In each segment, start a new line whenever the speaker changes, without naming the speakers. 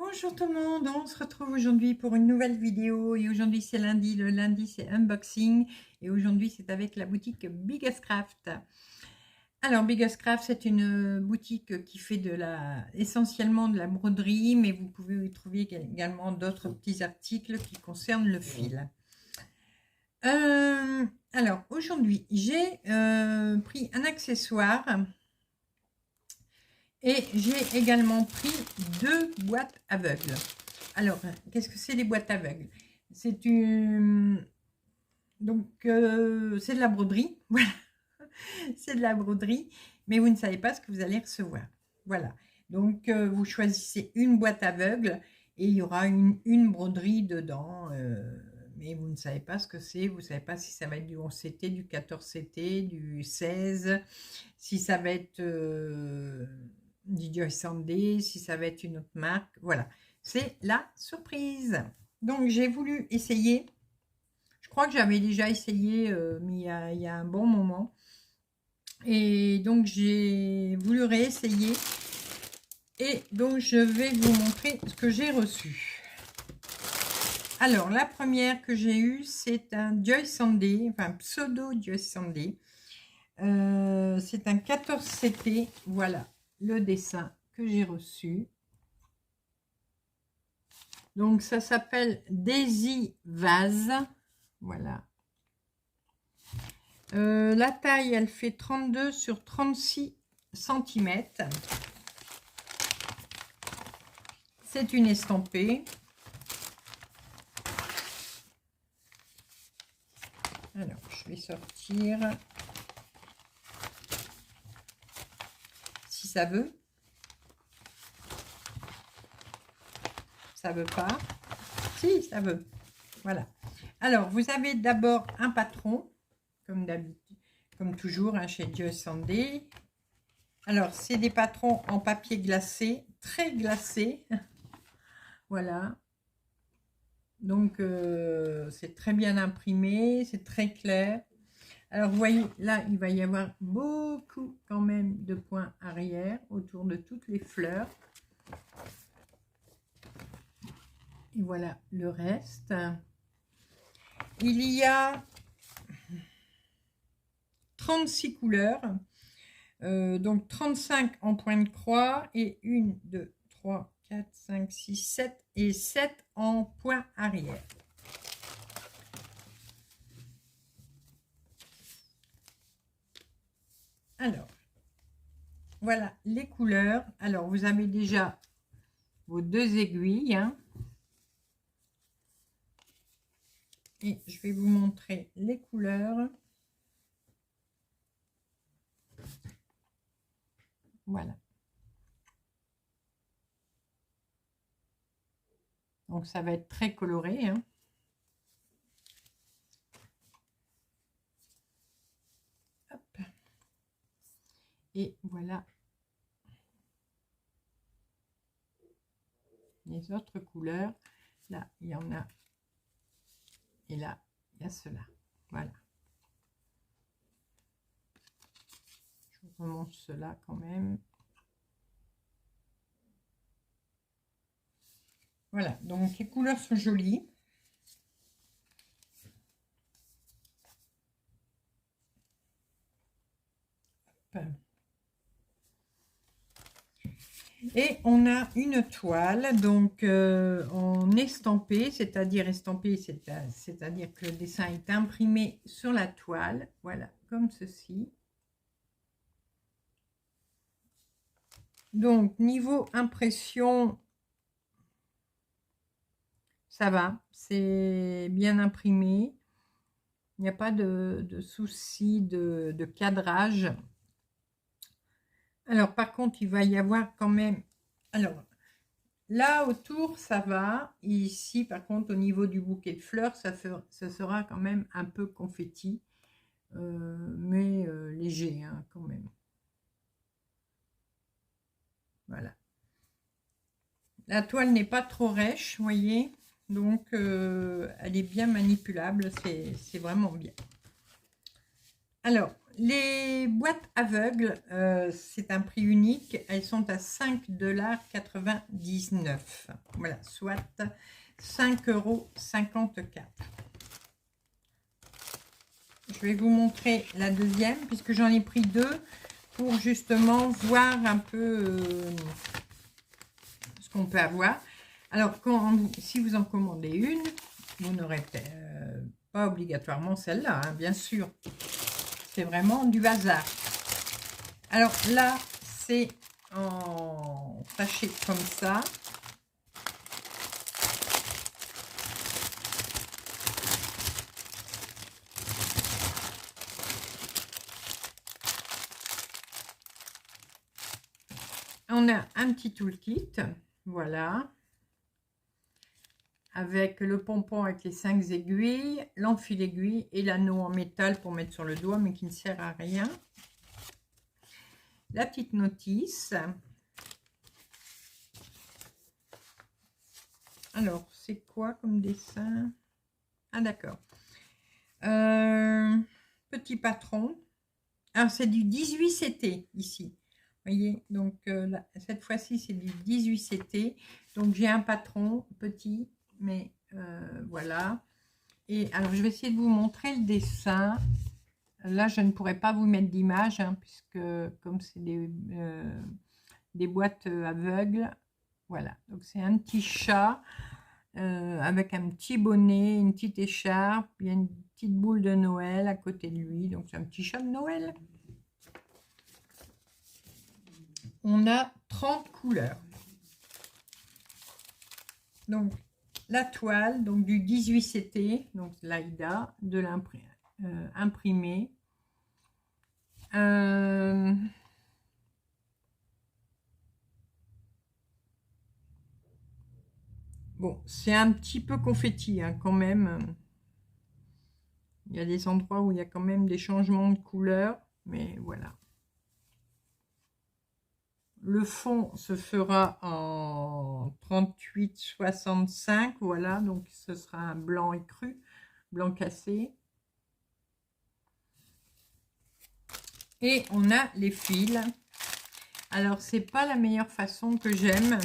Bonjour tout le monde, on se retrouve aujourd'hui pour une nouvelle vidéo et aujourd'hui c'est lundi, le lundi c'est unboxing et aujourd'hui c'est avec la boutique Biggest Craft. Alors Biggest Craft c'est une boutique qui fait essentiellement de la broderie, mais vous pouvez y trouver également d'autres petits articles qui concernent le fil. Alors aujourd'hui j'ai pris un accessoire. Et j'ai également pris 2 boîtes aveugles. Alors, qu'est-ce que c'est les boîtes aveugles? C'est une... Donc, c'est de la broderie. Voilà. C'est de la broderie, mais vous ne savez pas ce que vous allez recevoir. Voilà. Donc, vous choisissez une boîte aveugle et il y aura une broderie dedans. Mais vous ne savez pas ce que c'est. Vous ne savez pas si ça va être du 11CT, du 14CT, du 16, si ça va être... du Joyce Sandé, si ça va être une autre marque, voilà, c'est la surprise. Donc j'ai voulu essayer, je crois que j'avais déjà essayé, mais il y a un bon moment, et donc j'ai voulu réessayer, et donc je vais vous montrer ce que j'ai reçu. Alors la première que j'ai eue, c'est un Joyce Sandé, enfin pseudo Joyce Sandé, c'est un 14CT, voilà le dessin que j'ai reçu. Donc ça s'appelle Daisy Vase, voilà. La taille, elle fait 32 sur 36 cm. C'est une estampée. Alors, je vais sortir. Si ça veut. Ça veut pas. Si, ça veut. Voilà. Alors, vous avez d'abord un patron, comme d'habitude, comme toujours, hein, chez Joyce Sandé. Alors, c'est des patrons en papier glacé, très glacé. Voilà. Donc, c'est très bien imprimé, c'est très clair. Alors, vous voyez, là, il va y avoir beaucoup quand même de points arrière autour de toutes les fleurs. Et voilà le reste. Il y a 36 couleurs, donc 35 en point de croix et 1, 2, 3, 4, 5, 6, 7 et 7 en point arrière. Alors, voilà les couleurs. Alors, vous avez déjà vos 2 aiguilles. Hein. Et je vais vous montrer les couleurs. Voilà. Donc, ça va être très coloré. Hein. Hop. Et voilà les autres couleurs. Là, il y en a. Et là, il y a cela. Voilà. Je vous remonte cela quand même. Voilà, donc les couleurs sont jolies. Hop. Et on a une toile, donc en estampé, c'est-à-dire estampé, c'est-à-dire que le dessin est imprimé sur la toile, voilà, comme ceci. Donc, niveau impression, ça va, c'est bien imprimé. Il n'y a pas de souci de cadrage. Alors, par contre, il va y avoir quand même... Alors, là, autour, ça va. Et ici, par contre, au niveau du bouquet de fleurs, ça sera quand même un peu confetti. Mais léger, hein, quand même. Voilà. La toile n'est pas trop rêche, vous voyez. Donc, elle est bien manipulable. C'est vraiment bien. Alors, les boîtes aveugles, c'est un prix unique. Elles sont à 5,99 $. Voilà, soit 5,54 €. Je vais vous montrer la deuxième, puisque j'en ai pris deux, pour justement voir un peu ce qu'on peut avoir. Alors, si vous en commandez une, vous n'aurez pas obligatoirement celle-là, hein, bien sûr. C'est vraiment du hasard. Alors là, c'est en sachet comme ça. On a un petit toolkit, voilà, avec le pompon avec les 5 aiguilles, l'enfil aiguille et l'anneau en métal pour mettre sur le doigt, mais qui ne sert à rien. La petite notice. Alors, c'est quoi comme dessin? Ah, d'accord. Petit patron. Alors, c'est du 18 CT ici. Vous voyez, donc là, cette fois-ci, c'est du 18 CT. Donc, j'ai un patron petit, mais voilà. Et alors, je vais essayer de vous montrer le dessin. Là, je ne pourrais pas vous mettre d'image, hein, puisque comme c'est des boîtes aveugles, voilà. Donc, c'est un petit chat avec un petit bonnet, une petite écharpe. Il y a une petite boule de Noël à côté de lui. Donc, c'est un petit chat de Noël. On a 30 couleurs. Donc, la toile, donc du 18 CT, donc l'Aïda, de l'imprimé. Bon, c'est un petit peu confetti, hein, quand même. Il y a des endroits où il y a quand même des changements de couleur, mais voilà. Le fond se fera en 38-65, voilà, donc ce sera un blanc écru, blanc cassé. Et on a les fils. Alors, c'est pas la meilleure façon que j'aime.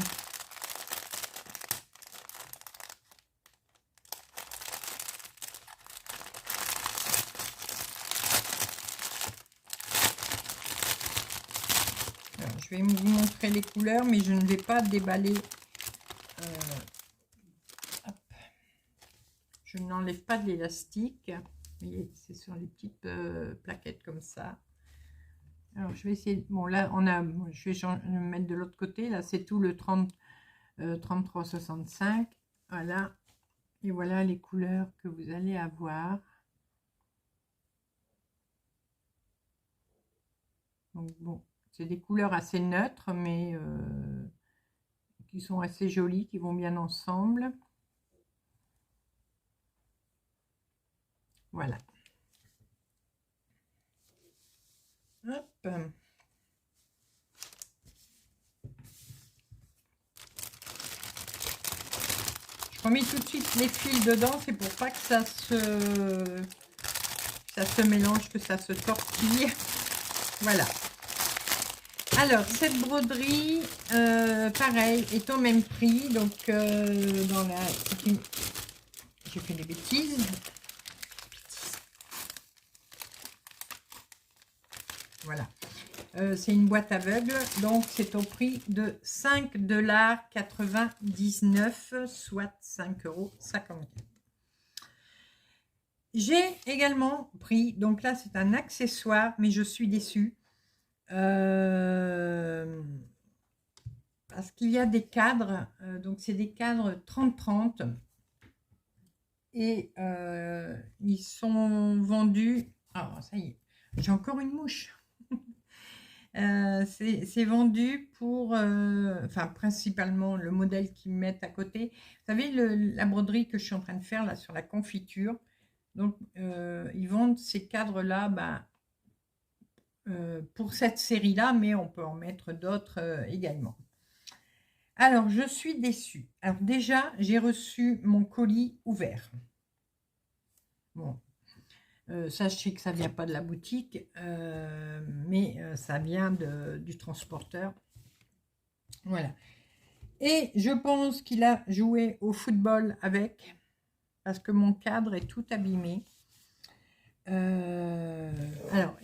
Je vais vous montrer les couleurs, mais je ne vais pas déballer. Je n'enlève pas de l'élastique. C'est sur les petites plaquettes comme ça. Alors, je vais essayer. Bon, là, je vais le mettre de l'autre côté. Là, c'est tout le 33-65. Voilà. Et voilà les couleurs que vous allez avoir. Donc, bon. C'est des couleurs assez neutres, mais qui sont assez jolies, qui vont bien ensemble. Voilà. Hop. Je remets tout de suite les fils dedans, c'est pour pas que ça se mélange, que ça se tortille. Voilà. Alors, cette broderie, pareil, est au même prix. Donc, j'ai fait des bêtises. Voilà. C'est une boîte aveugle. Donc, c'est au prix de 5,99 $, soit 5,54 €. J'ai également pris, donc là, c'est un accessoire, mais je suis déçue. Parce qu'il y a des cadres, donc c'est des cadres 30-30 et ils sont vendus. Ah, ça y est, j'ai encore une mouche. C'est vendu pour, enfin principalement le modèle qu'ils mettent à côté. Vous savez, la broderie que je suis en train de faire là sur la confiture. Donc, ils vendent ces cadres-là, ben, pour cette série-là, mais on peut en mettre d'autres également. Alors, je suis déçue. Alors déjà, j'ai reçu mon colis ouvert. Bon. Ça, je sais que ça vient pas de la boutique, mais ça vient du transporteur. Voilà. Et je pense qu'il a joué au football avec, parce que mon cadre est tout abîmé. Alors,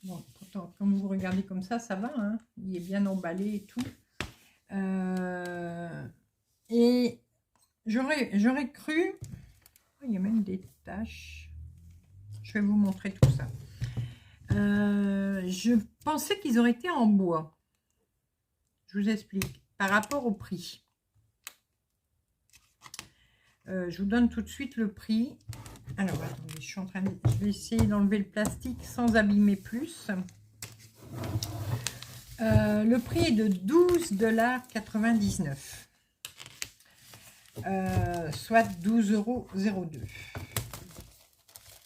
bon, pourtant, quand vous regardez comme ça va, hein, il est bien emballé et tout. Et j'aurais cru, il y a même des taches, je vais vous montrer tout ça. Je pensais qu'ils auraient été en bois. Je vous explique, par rapport au prix. Je vous donne tout de suite le prix. Alors, attendez, je vais essayer d'enlever le plastique sans abîmer plus. Le prix est de 12,99 $, soit 12,02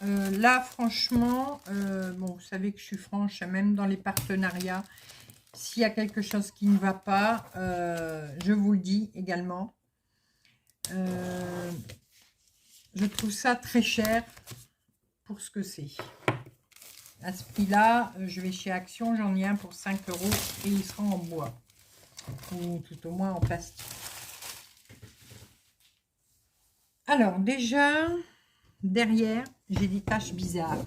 €. Là, franchement, bon, vous savez que je suis franche, même dans les partenariats, s'il y a quelque chose qui ne va pas, je vous le dis également. Je trouve ça très cher pour ce que c'est. À ce prix-là, je vais chez Action, j'en ai un pour 5 € et il sera en bois. Ou tout au moins en plastique. Alors, déjà, derrière, j'ai des taches bizarres.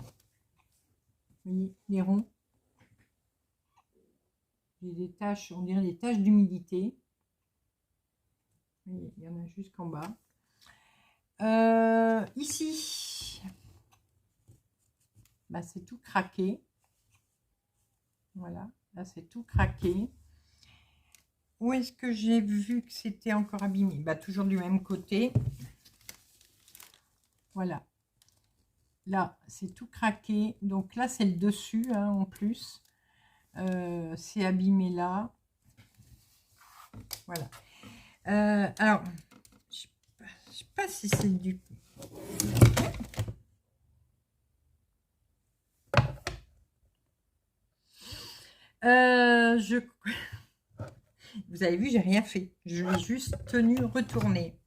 Vous voyez, les ronds. J'ai des taches, on dirait des taches d'humidité. Il y en a jusqu'en bas. Ici, bah, c'est tout craqué. Voilà, là c'est tout craqué. Où est-ce que j'ai vu que c'était encore abîmé? Bah, toujours du même côté. Voilà. Là, c'est tout craqué. Donc là, c'est le dessus, hein, en plus. C'est abîmé là. Voilà. Alors, je sais pas si c'est du... Vous avez vu, j'ai rien fait. Je l'ai juste tenu retourner.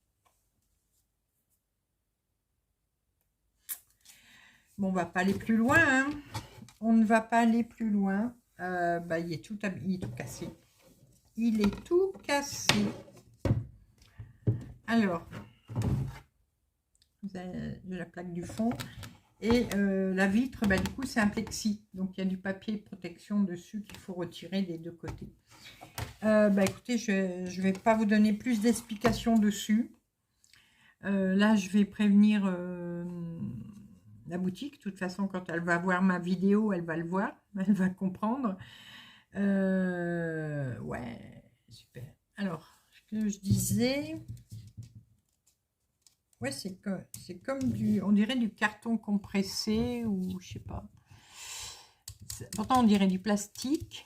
Bon, on va pas aller plus loin. Hein. On ne va pas aller plus loin. Bah, il est tout cassé. Il est tout cassé. Alors, vous avez de la plaque du fond. Et la vitre, bah, du coup, c'est un plexi. Donc, il y a du papier de protection dessus qu'il faut retirer des deux côtés. Bah, écoutez, je ne vais pas vous donner plus d'explications dessus. Là, je vais prévenir la boutique. De toute façon, quand elle va voir ma vidéo, elle va le voir. Elle va comprendre. Ouais, super. Alors, ce que je disais... Ouais, c'est comme on dirait du carton compressé ou je sais pas. Pourtant, on dirait du plastique.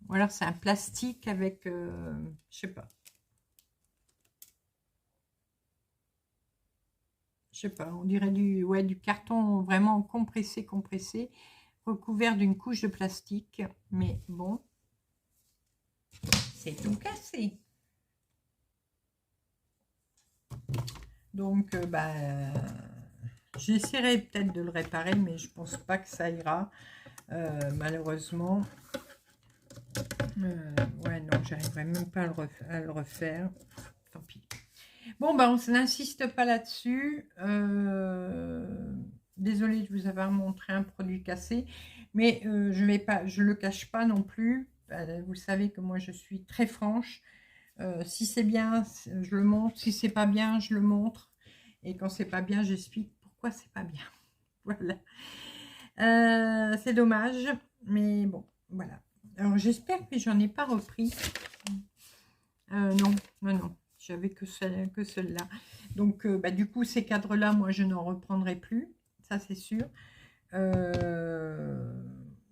Ou alors, c'est un plastique avec, je sais pas. Je sais pas, on dirait du carton vraiment compressé, recouvert d'une couche de plastique. Mais bon, c'est tout cassé. Donc, bah, j'essaierai peut-être de le réparer, mais je pense pas que ça ira, malheureusement. Ouais, non, j'arriverai même pas à le refaire. Tant pis. Bon, bah, on n'insiste pas là-dessus. Désolée de vous avoir montré un produit cassé, mais je le cache pas non plus. Vous savez que moi, je suis très franche. Si c'est bien, je le montre. Si c'est pas bien, je le montre. Et quand c'est pas bien, j'explique pourquoi c'est pas bien. Voilà. C'est dommage, mais bon, voilà. Alors, j'espère que j'en ai pas repris. Non, non. J'avais que celle-là. Donc, bah, du coup, ces cadres-là, moi, je n'en reprendrai plus. Ça, c'est sûr.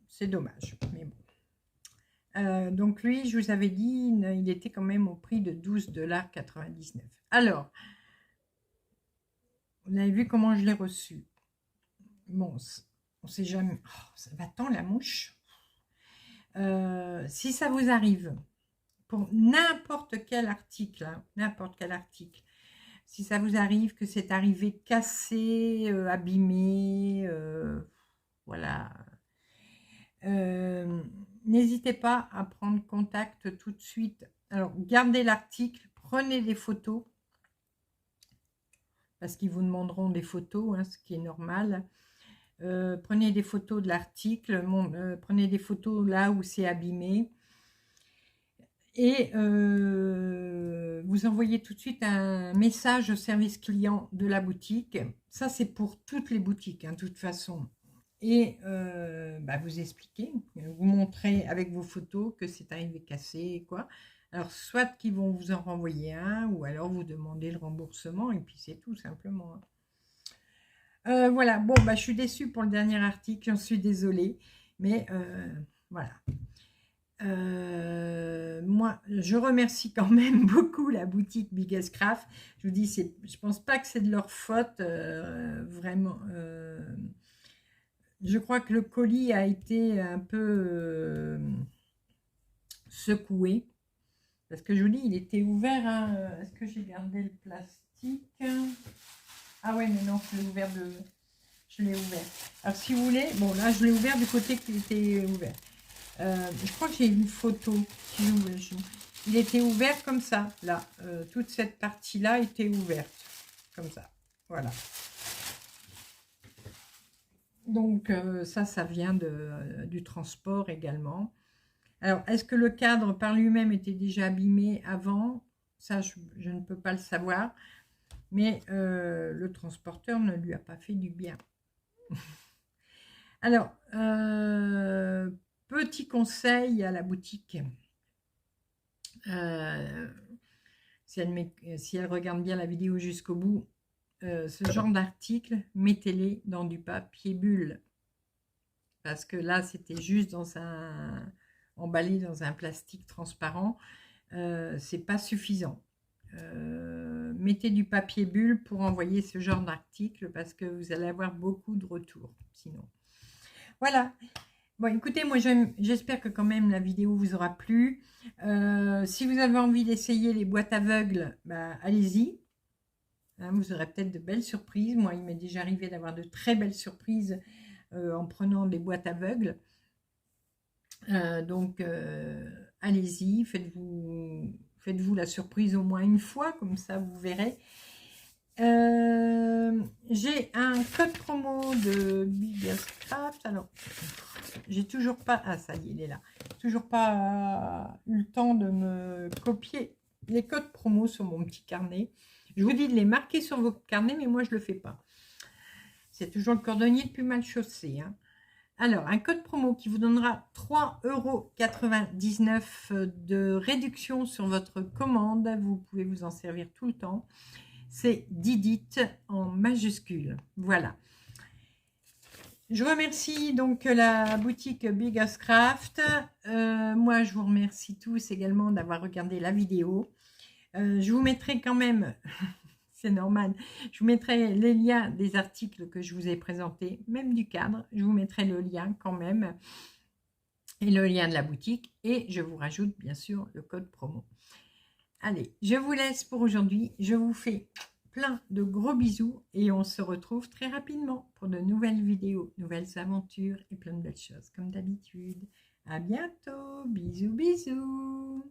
C'est dommage, mais bon. Donc, lui, je vous avais dit, il était quand même au prix de 12,99 $. Alors, vous avez vu comment je l'ai reçu. Bon, on sait jamais. Oh, ça va tant la mouche. Si ça vous arrive, pour n'importe quel article, si ça vous arrive, que c'est arrivé cassé, abîmé, voilà. N'hésitez pas à prendre contact tout de suite. Alors, gardez l'article, prenez des photos, parce qu'ils vous demanderont des photos, hein, ce qui est normal. Prenez des photos de l'article, prenez des photos là où c'est abîmé. Et vous envoyez tout de suite un message au service client de la boutique. Ça, c'est pour toutes les boutiques, hein, de toute façon. Et vous expliquez, vous montrez avec vos photos que c'est arrivé cassé, quoi. Alors, soit qu'ils vont vous en renvoyer un, ou alors vous demandez le remboursement, et puis c'est tout, simplement. Voilà, bon, je suis déçue pour le dernier article, j'en suis désolée, mais voilà. Moi, je remercie quand même beaucoup la boutique Biggest Craft. Je vous dis, je pense pas que c'est de leur faute, vraiment. Je crois que le colis a été un peu secoué. Parce que je vous dis, il était ouvert. Hein. Est-ce que j'ai gardé le plastique? Ah ouais, mais non, je l'ai ouvert Je l'ai ouvert. Alors, si vous voulez, bon, là, je l'ai ouvert du côté qui était ouvert. Je crois que j'ai une photo. Il était ouvert comme ça, là. Toute cette partie-là était ouverte. Comme ça. Voilà. Donc, ça vient du transport également. Alors, est-ce que le cadre par lui-même était déjà abîmé avant? Ça, je ne peux pas le savoir. Mais le transporteur ne lui a pas fait du bien. Alors, petit conseil à la boutique. Si elle regarde bien la vidéo jusqu'au bout, ce genre d'article, mettez-les dans du papier bulle. Parce que là, c'était juste emballé dans un plastique transparent. C'est pas suffisant. Mettez du papier bulle pour envoyer ce genre d'article parce que vous allez avoir beaucoup de retours sinon. Voilà. Bon, écoutez, moi j'espère que quand même la vidéo vous aura plu. Si vous avez envie d'essayer les boîtes aveugles, allez-y. Hein, vous aurez peut-être de belles surprises. Moi, il m'est déjà arrivé d'avoir de très belles surprises en prenant des boîtes aveugles. Donc, allez-y, faites-vous la surprise au moins une fois, comme ça vous verrez. J'ai un code promo de Biggest Craft. Alors, j'ai toujours pas... Ah, ça y est, il est là. Toujours pas eu le temps de me copier les codes promo sur mon petit carnet. Je vous dis de les marquer sur vos carnets, mais moi, je le fais pas. C'est toujours le cordonnier le plus mal chaussé. Hein. Alors, un code promo qui vous donnera 3,99 € de réduction sur votre commande. Vous pouvez vous en servir tout le temps. C'est Didit en majuscule. Voilà. Je remercie donc la boutique Biggest Craft. Moi, je vous remercie tous également d'avoir regardé la vidéo. Je vous mettrai quand même... C'est normal. Je vous mettrai les liens des articles que je vous ai présentés, même du cadre. Je vous mettrai le lien quand même et le lien de la boutique. Et je vous rajoute bien sûr le code promo. Allez, je vous laisse pour aujourd'hui. Je vous fais plein de gros bisous et on se retrouve très rapidement pour de nouvelles vidéos, nouvelles aventures et plein de belles choses comme d'habitude. À bientôt. Bisous, bisous.